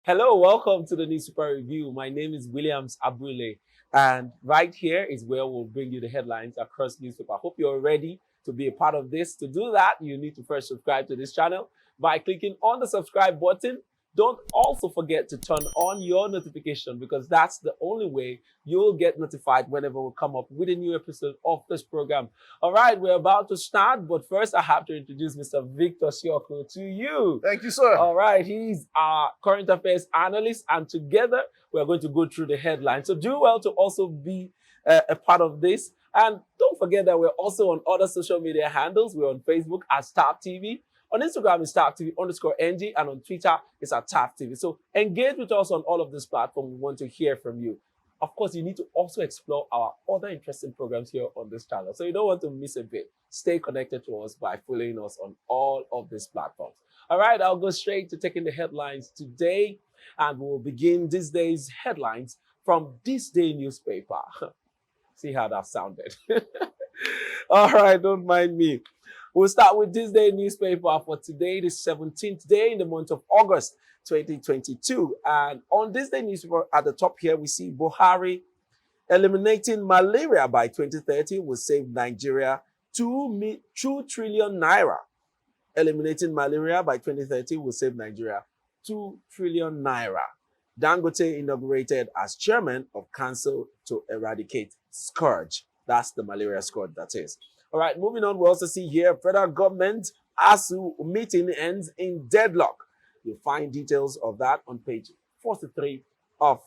Hello, welcome to the Newspaper Review. My name is Williams Abule, and right here is where we'll bring you the headlines across newspaper. I hope you're ready to be a part of this. To do that, you need to first subscribe to this channel by clicking on the subscribe button. Don't also forget to turn on your notification because that's the only way you'll get notified whenever we come up with a new episode of this program. All right, we're about to start, but first I have to introduce Mr. Victor Sioko to you. Thank you, sir. All right, he's our current affairs analyst, and together we're going to go through the headlines. So do well to also be a part of this. And don't forget that we're also on other social media handles. We're on Facebook at Staff TV. On Instagram, it's StaffTV_NG, and on Twitter, it's at Staff TV. So engage with us on all of these platforms. We want to hear from you. Of course, you need to also explore our other interesting programs here on this channel. So you don't want to miss a bit. Stay connected to us by following us on all of these platforms. All right, I'll go straight to taking the headlines today, and we'll begin this day's headlines from This Day newspaper. See how that sounded. All right, don't mind me. We'll start with This Day newspaper for today, the 17th day in the month of August 2022. And on This Day newspaper at the top here, we see Buhari eliminating malaria by 2030 will save Nigeria 2 trillion naira. Eliminating malaria by 2030 will save Nigeria 2 trillion naira. Dangote inaugurated as chairman of Council to Eradicate Scourge. That's the malaria scourge, that is. All right, moving on, we also see here federal government ASU meeting ends in deadlock. You'll find details of that on page 43 of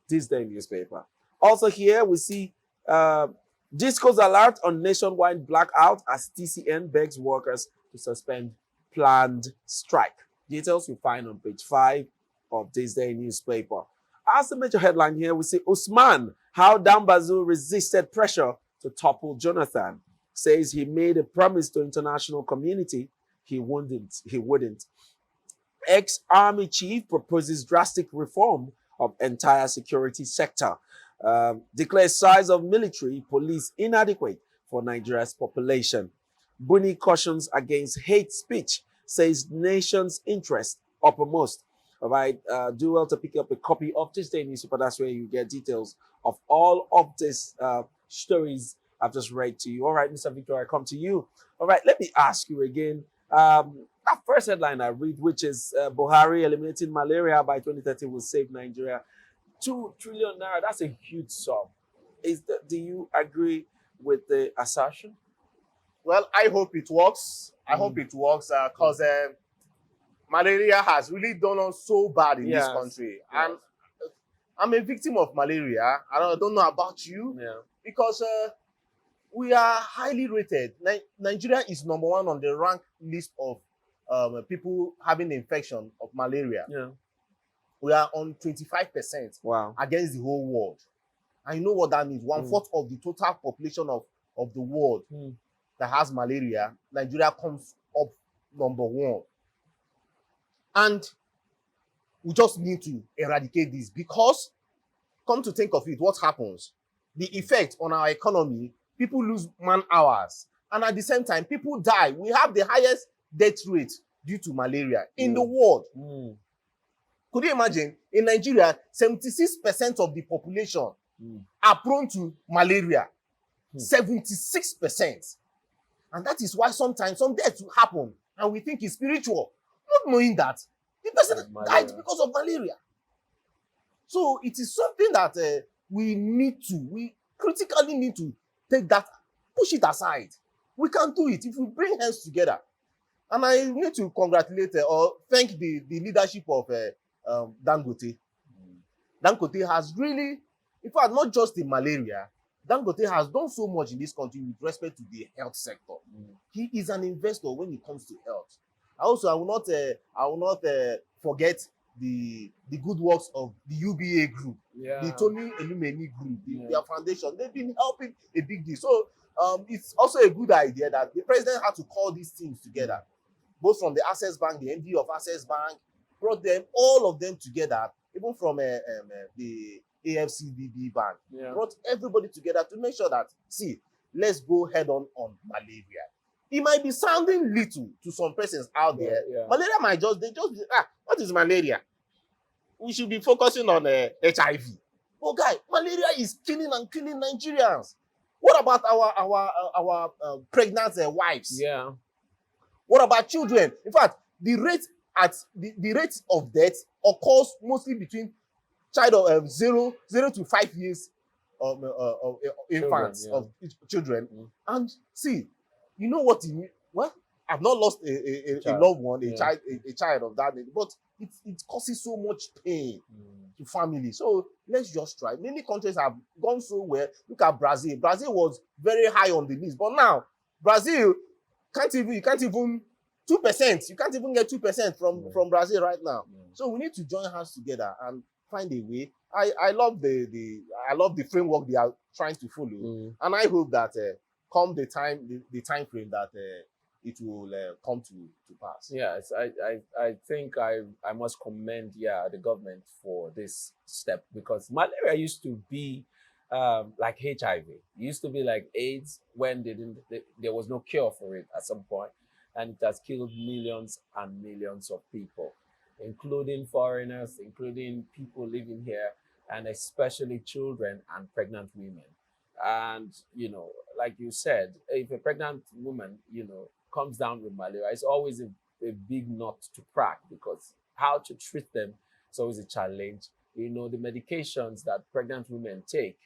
This Day newspaper. Also here, we see Disco's alert on nationwide blackout as TCN begs workers to suspend planned strike. Details you find on page 5 of This Day newspaper. As the major headline here, we see Usman, how Dambazu resisted pressure to topple Jonathan. Says he made a promise to international community he wouldn't. Ex-army chief proposes drastic reform of entire security sector. Declares size of military police inadequate for Nigeria's population. Buni cautions against hate speech, says nation's interest uppermost. All right, do well to pick up a copy of This Day newspaper. That's where you get details of all of these stories I've just read to you. All right, Mr. Victor, I come to you. All right, let me ask you again. That first headline I read, which is Buhari eliminating malaria by 2030 will save Nigeria 2 trillion naira. That's a huge sum. Do you agree with the assertion? Well, I hope it works. I hope it works because malaria has really done us so bad in this country. Yes. I'm a victim of malaria. I don't know about you. Yeah. Because we are highly rated. Nigeria is number one on the rank list of people having the infection of malaria. Yeah. We are on 25% Wow. against the whole world. And you know what that means? 1/4 of the total population of the world that has malaria, Nigeria comes up number one. And we just need to eradicate this because, come to think of it, what happens? The effect on our economy, people lose man hours. And at the same time, people die. We have the highest death rate due to malaria in the world. Could you imagine? In Nigeria, 76% of the population are prone to malaria. 76%. And that is why sometimes some deaths happen and we think it's spiritual, not knowing that the person died because of malaria. So it is something that we critically need to take that, push it aside. We can do it if we bring hands together. And I need to congratulate or thank the leadership of Dangote. Dangote has really, in fact, not just the malaria, Dangote has done so much in this country with respect to the health sector. He is an investor when it comes to health. Also, I will not forget the good works of the UBA group, the Tony Elumeni group, their foundation. They've been helping a big deal. So it's also a good idea that the president had to call these things together, both from the Access Bank, the MD of Access Bank, brought them, all of them together, even from the AFCDB bank, brought everybody together to make sure that, see, let's go head on malaria. It might be sounding little to some persons out there. Malaria might just be, what is malaria? we should be focusing on HIV. Oh, guy, malaria is killing Nigerians. What about our pregnant wives? Yeah. What about children? In fact, the rate of death occurs mostly between child of 0 to 5 years of infants, Children, yeah. of children. Mm. And see, you know what? Well, I've not lost a loved one, a child of that age, but it causes so much pain to family. So let's just try. Many countries have gone so well. Look at Brazil. Brazil was very high on the list, but now Brazil you can't even 2%. You can't even get 2% from Brazil right now. So we need to join hands together and find a way. I love the framework they are trying to follow, and I hope that come the time frame that it will come to pass. Yes, I think I must commend the government for this step, because malaria used to be like HIV. It used to be like AIDS when there was no cure for it at some point, and it has killed millions and millions of people, including foreigners, including people living here, and especially children and pregnant women. And like you said, if a pregnant woman comes down with malaria, it's always a big nut to crack, because how to treat them is always a challenge. The medications that pregnant women take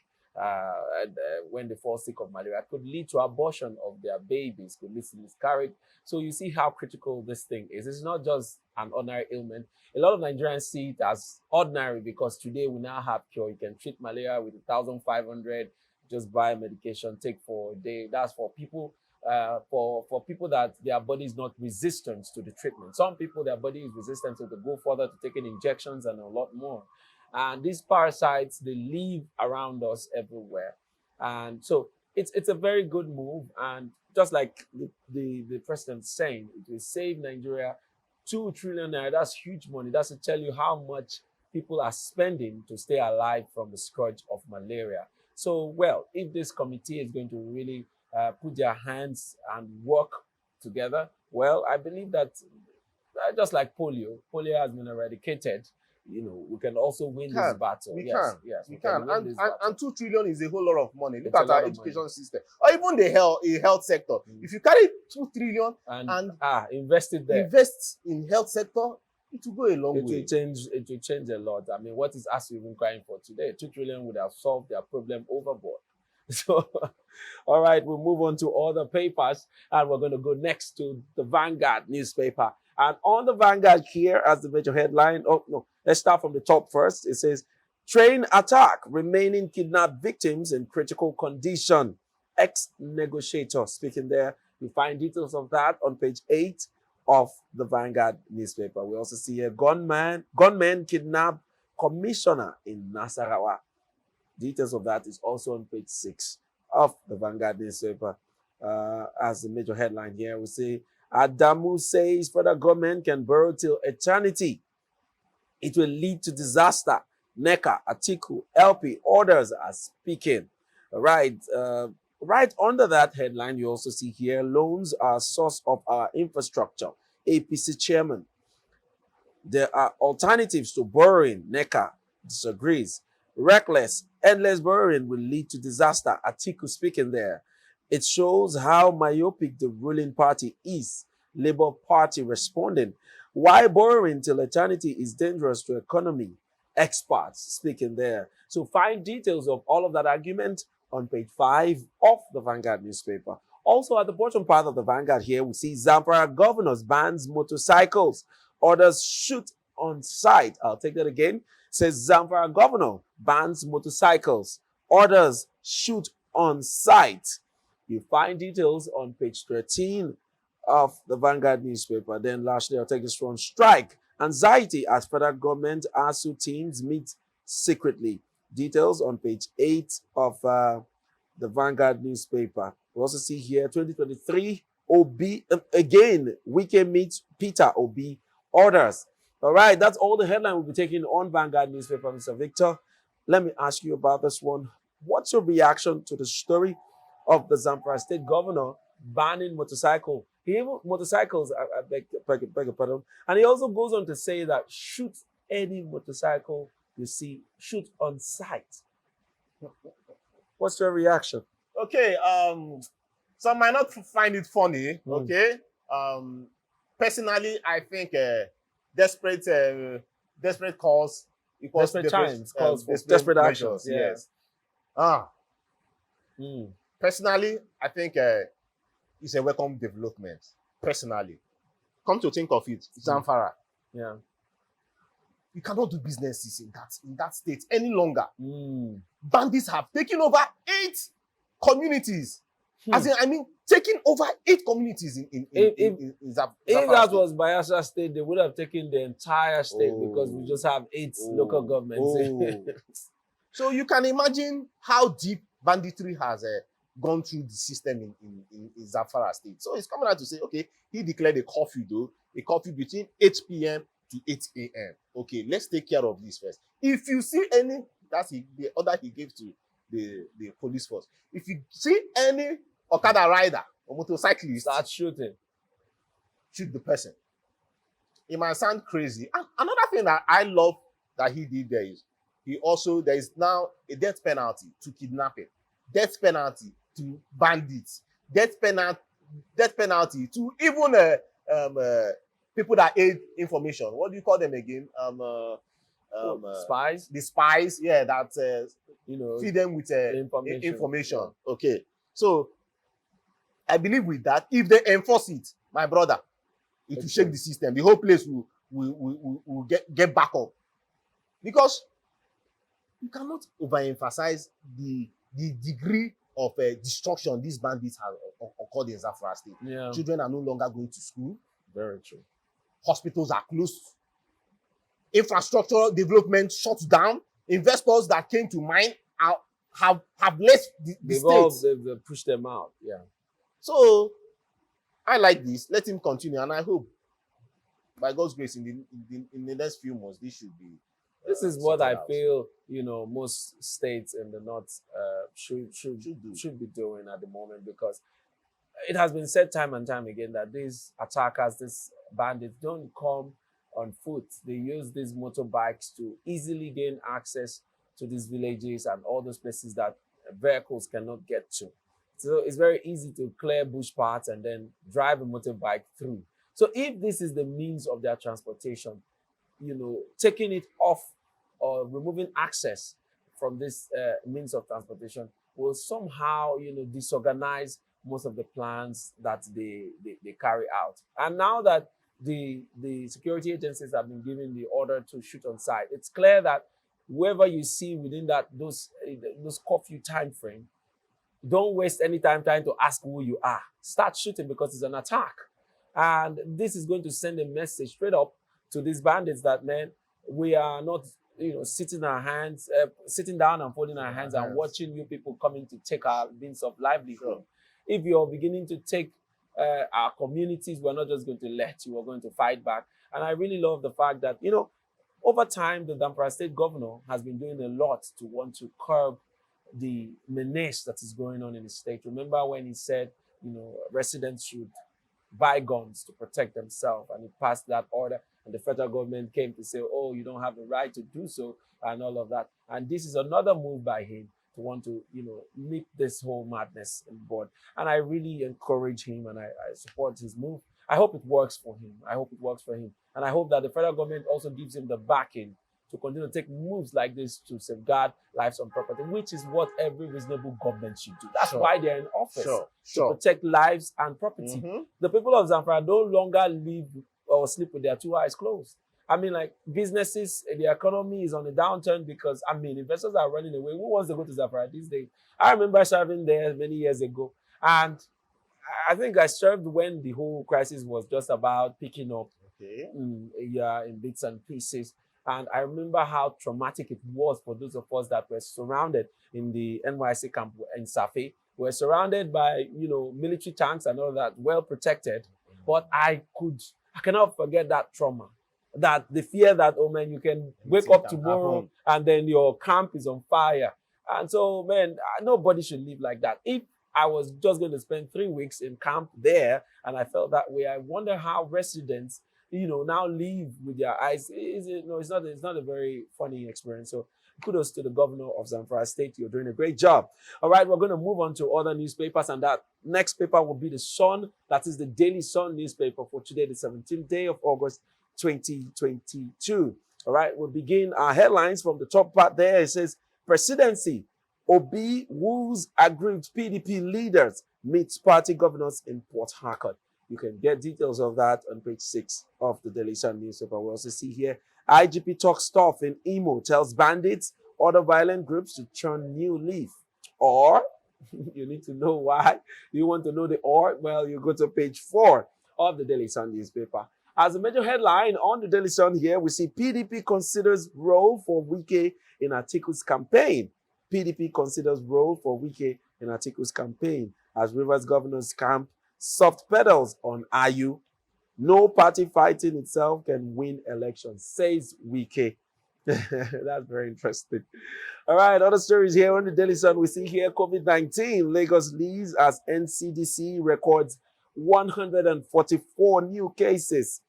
when they fall sick of malaria could lead to abortion of their babies, could lead to miscarriage. So you see how critical this thing is. It's not just an ordinary ailment. A lot of Nigerians see it as ordinary because today we now have cure. You can treat malaria with 1,500, just buy medication, take for a day. That's for people for people that their body is not resistant to the treatment. Some people, their body is resistant, so they go further to taking injections and a lot more. And these parasites, they live around us everywhere. And so it's a very good move. And just like the president's saying, it will save Nigeria 2 trillion naira. That's huge money. That's to tell you how much people are spending to stay alive from the scourge of malaria. So, well, if this committee is going to really put their hands and work together, well, I believe that just like polio has been eradicated. We can also win this battle. We can. And 2 trillion is a whole lot of money. Look at our education system, or even the health sector. If you carry 2 trillion and invest in health sector, it will go a long way. It will change a lot. I mean, what is ASU even crying for today? 2 trillion would have solved their problem overboard. So, all right, we'll move on to other papers, and we're going to go next to the Vanguard newspaper. And on the Vanguard here, as the major headline, let's start from the top first. It says, train attack, remaining kidnapped victims in critical condition. Ex-negotiator speaking there. You find details of that on page 8 of the Vanguard newspaper. We also see a gunman kidnapped commissioner in Nasarawa. Details of that is also on page 6 of the Vanguard newspaper. As the major headline here, we say, Adamu says federal government can borrow till eternity. It will lead to disaster. NECA, Atiku, LP, others are speaking. Right. Right under that headline, you also see here, loans are a source of our infrastructure. APC chairman. There are alternatives to borrowing. NECA disagrees. Reckless, endless borrowing will lead to disaster. Atiku speaking there. It shows how myopic the ruling party is. Labour Party responding. Why borrowing till eternity is dangerous to economy. Experts speaking there. So find details of all of that argument on page 5 of the Vanguard newspaper. Also at the bottom part of the Vanguard here, we see Zamfara governors bans motorcycles. Orders shoot on sight. I'll take that again. Says Zamfara governor bans motorcycles. Orders shoot on sight. You find details on page 13 of the Vanguard newspaper. Then lastly, I'll take this one. Strike. Anxiety as federal government ASU teams meet secretly. Details on page 8 of the Vanguard newspaper. We also see here 2023 OB again. Wike meets Peter OB. Orders. All right, that's all the headline we'll be taking on Vanguard newspaper, Mr. Victor. Let me ask you about this one. What's your reaction to the story of the Zamfara state governor banning motorcycles? I beg your pardon. And he also goes on to say that shoot any motorcycle you see, shoot on sight. What's your reaction? Okay, some might not find it funny. Mm. Okay, personally, I think desperate cause equals Desperate times calls for desperate actions. Yeah. Yes. Ah, Mm. personally, I think it's a welcome development. Personally, come to think of it, Zamfara, Yeah. you cannot do businesses in that state any longer. Mm. Bandits have taken over 8 communities. Hmm. As in, I mean, taking over 8 communities in Zamfara If that state. was Bayelsa State, they would have taken the entire state because we just have 8 local governments. So you can imagine how deep banditry has gone through the system in Zamfara state. So it's coming out to say, okay, he declared a curfew though, a curfew between 8 p.m. to 8 a.m. Okay, let's take care of this first. If you see any, that's the order he gave to the police force. If you see any Okada rider or motorcyclist, Start shooting. shoot the person. It might sound crazy. And another thing that I love that he did there is there is now a death penalty to kidnapping, death penalty to bandits, death penalty to even people that aid information. What do you call them again? Spies. The spies, yeah, that feed them with information. Yeah. Okay, so I believe with that, if they enforce it, my brother, it will shake the system. The whole place will get back up, because you cannot overemphasize the degree of destruction these bandits have occurred in Zamfara state. Yeah. Children are no longer going to school. Very true. Hospitals are closed. Infrastructural development shut down. Investors that came to mine have left the state. They've pushed them out. Yeah. So I like this. Let him continue, and I hope, by God's grace, in the next few months, this should be. This is what I feel, most states in the north should be doing at the moment, because it has been said time and time again that these attackers, these bandits, don't come on foot. They use these motorbikes to easily gain access to these villages and all those places that vehicles cannot get to. So it's very easy to clear bush parts and then drive a motorbike through. So if this is the means of their transportation, taking it off or removing access from this means of transportation will somehow, disorganize most of the plans that they carry out. And now that the security agencies have been given the order to shoot on sight, it's clear that whoever you see within those curfew time frame, don't waste any time trying to ask who you are. Start shooting, because it's an attack. And this is going to send a message straight up to these bandits that, man, we are not, sitting down and folding our hands and watching you people coming to take our means of livelihood. Sure. If you're beginning to take our communities, we're not just going to let you, we're going to fight back. And I really love the fact that, over time, the Zamfara state governor has been doing a lot to want to curb the menace that is going on in the state. Remember when he said, residents should buy guns to protect themselves, and he passed that order, and the federal government came to say, oh, you don't have the right to do so, and all of that. And this is another move by him to want to, nip this whole madness on board. And I really encourage him, and I support his move. I hope it works for him. And I hope that the federal government also gives him the backing to continue to take moves like this to safeguard lives and property, which is what every reasonable government should do. That's why they're in office, to protect lives and property. Mm-hmm. The people of Zamfara no longer live or sleep with their 2 eyes closed. I mean, like, businesses, the economy is on a downturn because, investors are running away. Who wants to go to Zamfara these days? I remember serving there many years ago, and I think I served when the whole crisis was just about picking up in bits and pieces. And I remember how traumatic it was for those of us that were surrounded in the NYC camp in Safe. We were surrounded by, military tanks and all that, well protected. But I cannot forget that trauma, that the fear that, oh man, you can wake up tomorrow and then your camp is on fire. And so, man, nobody should live like that. If I was just going to spend 3 weeks in camp there and I felt that way, I wonder how residents, now leave with their eyes. It's not a very funny experience. So kudos to the governor of Zamfara State. You're doing a great job. All right, we're going to move on to other newspapers, and that next paper will be the Sun. That is the Daily Sun newspaper for today, the 17th day of August, 2022. All right, we'll begin our headlines from the top part there. It says, Presidency, Obi woos aggrieved PDP leaders, meets party governors in Port Harcourt. You can get details of that on page 6 of the Daily Sun newspaper. We also see here, IGP talks tough in Imo, tells bandits, other violent groups to turn new leaf. Or, you need to know why. You want to know the or? Well, you go to page 4 of the Daily Sun newspaper. As a major headline on the Daily Sun here, we see PDP considers role for Wike in Atiku's campaign. PDP considers role for Wike in Atiku's campaign as Rivers governor's camp soft pedals on Ayu. No party fighting itself can win elections, says Wike. That's very interesting. All right, other stories here on the Daily Sun. We see here COVID-19. Lagos leads as NCDC records 144 new cases.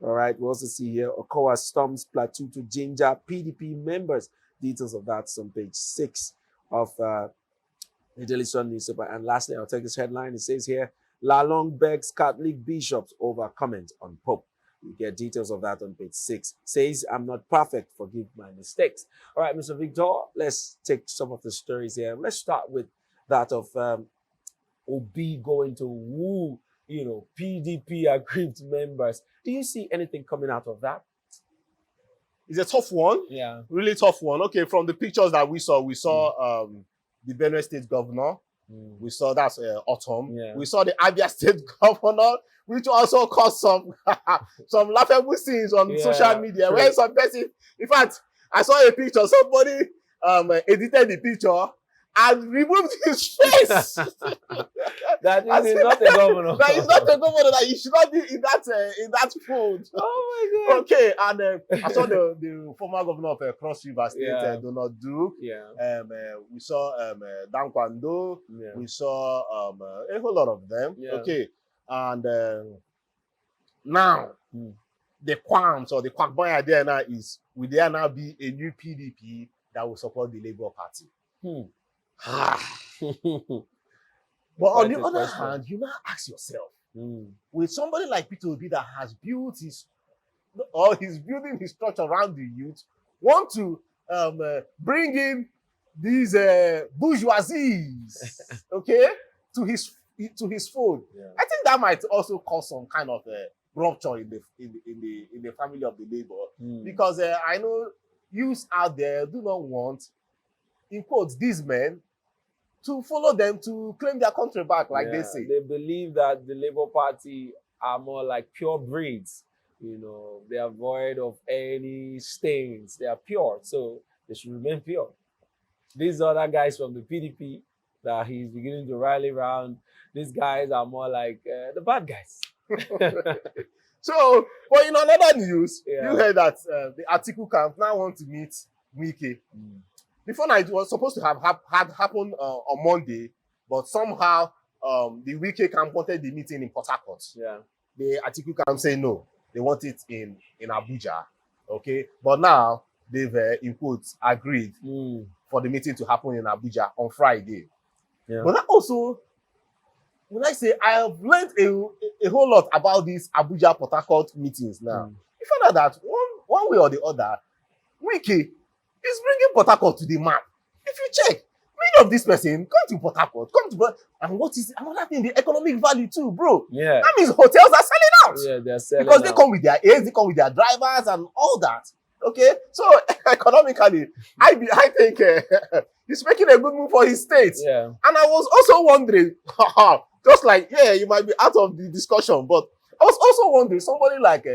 All right, we also see here Okowa storms Plateau to ginger PDP members. Details of that on page 6 of the Daily Sun newspaper. And lastly, I'll take this headline. It says here, Lalong begs Catholic bishops over comment on Pope. You get details of that on page 6. Says, I'm not perfect, forgive my mistakes. All right, Mr. Victor, let's take some of the stories here. Let's start with that of Obi going to woo, PDP aggrieved members. Do you see anything coming out of that? It's a tough one. Yeah. Really tough one. Okay, from the pictures that we saw the Benue State governor. We saw that's Autumn. Yeah. We saw the Abia State governor, which also caused some laughable scenes on social media. True. Where some person, in fact, I saw a picture. Somebody edited the picture and removed his face. That is not a governor. That is not a governor. That he should not be in that fold. Oh my God. Okay, and I saw the former governor of Cross River State, Donald Duke. Yeah. We saw Dan Kwando. Yeah. We saw a whole lot of them. Yeah. Okay, and now the qualms or the quagmire there now is, will there now be a new PDP that will support the Labour Party? But on the other hand, you now ask yourself, with somebody like Peter Obi that has built he's building his structure around the youth, want to bring in these bourgeoisies, okay, to his fold. Yeah. I think that might also cause some kind of rupture in the family of the Labour, because I know youths out there do not want, in quotes, these men to follow them to claim their country back, like they say. They believe that the Labour Party are more like pure breeds. They are void of any stains. They are pure, so they should remain pure. These other guys from the PDP that he's beginning to rally around, these guys are more like the bad guys. So, but in another news, you heard that the Atiku camp now want to meet Wike. Before now, it was supposed to have happened on Monday, but somehow the Wike camp wanted the meeting in Port Harcourt. Yeah. The Atiku camp say no, they want it in Abuja. Okay, but now they've in quotes agreed for the meeting to happen in Abuja on Friday. Yeah. But that also, when I say I have learned a whole lot about these Abuja Port Harcourt meetings now, you find out that one way or the other, Wike is bringing Port Harcourt to the map. If you check, many of these persons come to Port Harcourt, and what is another thing? The economic value too, bro. Yeah. That means hotels are selling out. Yeah, they're selling because out. They come with their aides, they come with their drivers and all that. Okay, so economically, I think he's making a good move for his state. Yeah. And I was also wondering, just like you might be out of the discussion, but I was also wondering, somebody like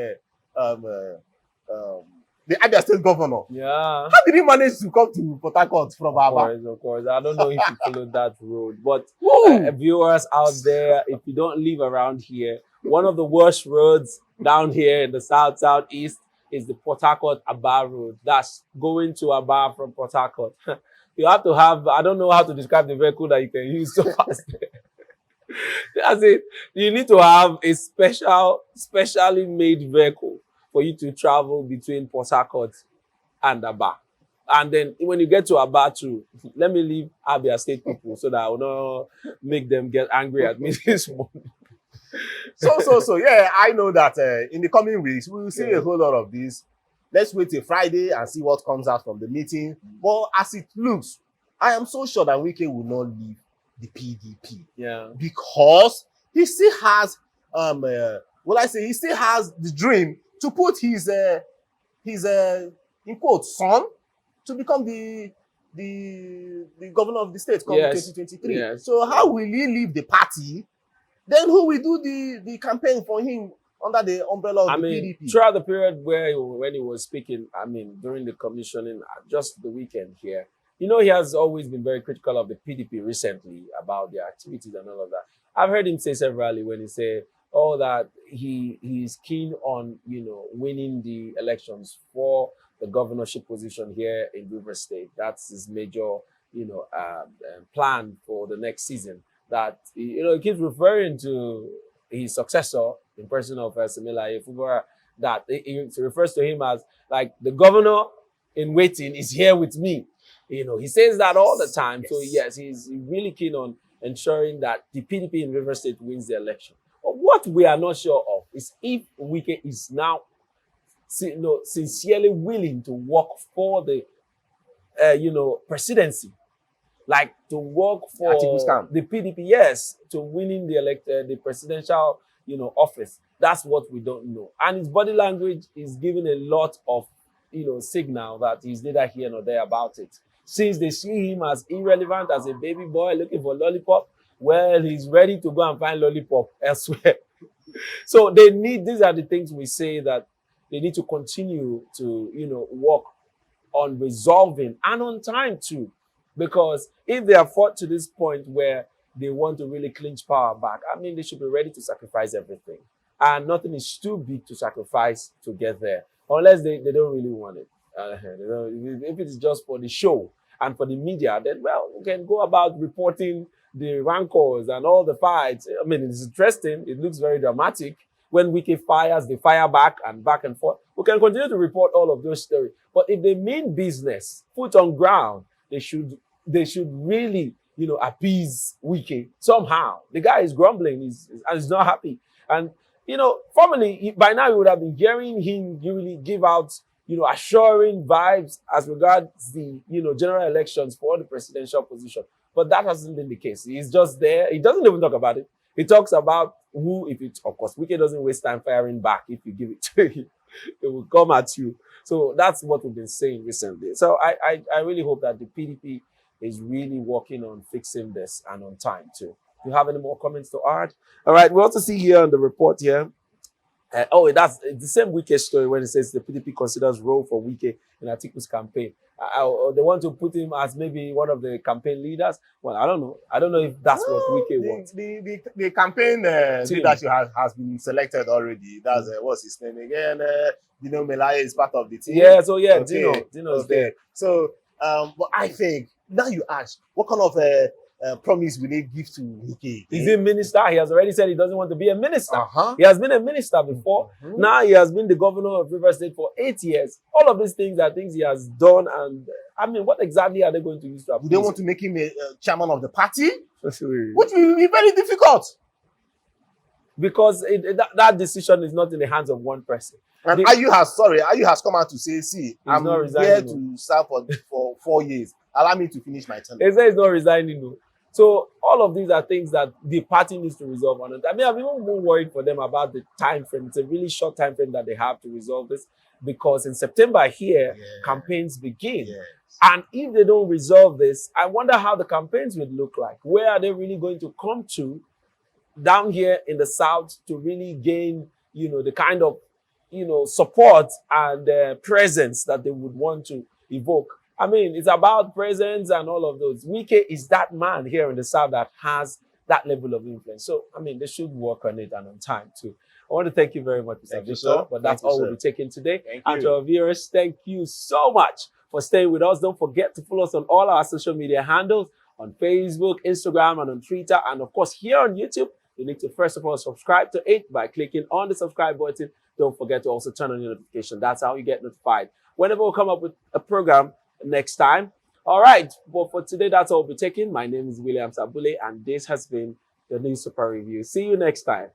the Abia State governor. Yeah. How did he manage to come to Port Harcourt from Aba? Of course. I don't know if you followed that road. But viewers out there, if you don't live around here, one of the worst roads down here in the southeast is the Port Harcourt Aba road. That's going to Aba from Port Harcourt. You have to have, I don't know how to describe the vehicle that you can use to pass there. That's it. You need to have a specially made vehicle for you to travel between Port Harcourt and Aba. And then when you get to Aba too, let me leave Abia State people so that I will not make them get angry at me this morning. So, yeah, I know that in the coming weeks, we will see a whole lot of this. Let's wait till Friday and see what comes out from the meeting. But as it looks, I am so sure that Wike will not leave the PDP. Yeah. Because he still has, he still has the dream to put his in quotes, son to become the governor of the state come 2023. Yes. So how will he leave the party? Then who will do the campaign for him under the umbrella of the PDP? Throughout the period when he was speaking, during the commissioning, just the weekend here, he has always been very critical of the PDP recently about their activities and all of that. I've heard him say severally when he said, that he's keen on, winning the elections for the governorship position here in Rivers State. That's his major, plan for the next season. That, he keeps referring to his successor in person of Similaye Fubara, that he refers to him as like the governor in waiting is here with me. He says that all the time. Yes. So yes, he's really keen on ensuring that the PDP in Rivers State wins the election. But what we are not sure of is if Wike is now sincerely willing to work for the presidency, like to work for the PDP, yes, to winning the presidential office. That's what we don't know. And his body language is giving a lot of signal that he's neither here nor there about it. Since they see him as irrelevant, as a baby boy looking for lollipop, well, he's ready to go and find lollipop elsewhere. So these are the things we say that they need to continue to work on resolving, and on time too. Because if they are fought to this point where they want to really clinch power back, they should be ready to sacrifice everything. And nothing is too big to sacrifice to get there, unless they don't really want it. If it is just for the show and for the media, then, well, we can go about reporting the rancors and all the fights. It's interesting. It looks very dramatic. When Wike fires, they fire back and forth. We can continue to report all of those stories. But if they mean business, foot on ground, they should really, appease Wike somehow. The guy is grumbling, he's not happy. And, formerly, by now, you would have been hearing him really give out, assuring vibes as regards the, general elections for the presidential position. But that hasn't been the case. He's just there. He doesn't even talk about it. He talks about of course, Wike doesn't waste time firing back. If you give it to him, it will come at you. So that's what we've been saying recently. So I really hope that the PDP is really working on fixing this and on time too. Do you have any more comments to add? All right, we also see here on the report here. That's the same Wike story when it says the PDP considers role for Wike in Atiku's campaign. They want to put him as maybe one of the campaign leaders. Well, I don't know. I don't know if that's what Wike wants. The campaign leadership has been selected already. That's what's his name again? Dino Melaye is part of the team. Yeah, so yeah, okay. Dino is there. So, but I think now you ask, what kind of promise will they give to Wike? Is he a minister? He has already said he doesn't want to be a minister. He has been a minister before. Now he has been the governor of Rivers State for 8 years. All of these things are things he has done. And what exactly are they going to use to appease? Do they want to make him a chairman of the party? Which will be very difficult. Because that decision is not in the hands of one person. And Ayu has come out to say, see, I'm here to serve for 4 years. Allow me to finish my term. He says he's not resigning, no. So all of these are things that the party needs to resolve on. I'm even more worried for them about the time frame. It's a really short time frame that they have to resolve this, because in September here, campaigns begin. Yes. And if they don't resolve this, I wonder how the campaigns would look like. Where are they really going to come to down here in the South to really gain, the kind of, support and presence that they would want to evoke? It's about presence and all of those. Wike is that man here in the South that has that level of influence. So, they should work on it and on time too. I want to thank you very much, Mr. Victor. But that's all we'll be taking today. And to our viewers, thank you so much for staying with us. Don't forget to follow us on all our social media handles, on Facebook, Instagram, and on Twitter. And of course, here on YouTube, you need to first of all subscribe to it by clicking on the subscribe button. Don't forget to also turn on your notification. That's how you get notified whenever we come up with a program next time. All right, but for today, that's all we'll be taking. My name is William Sabule, and this has been the News Super Review. See you next time.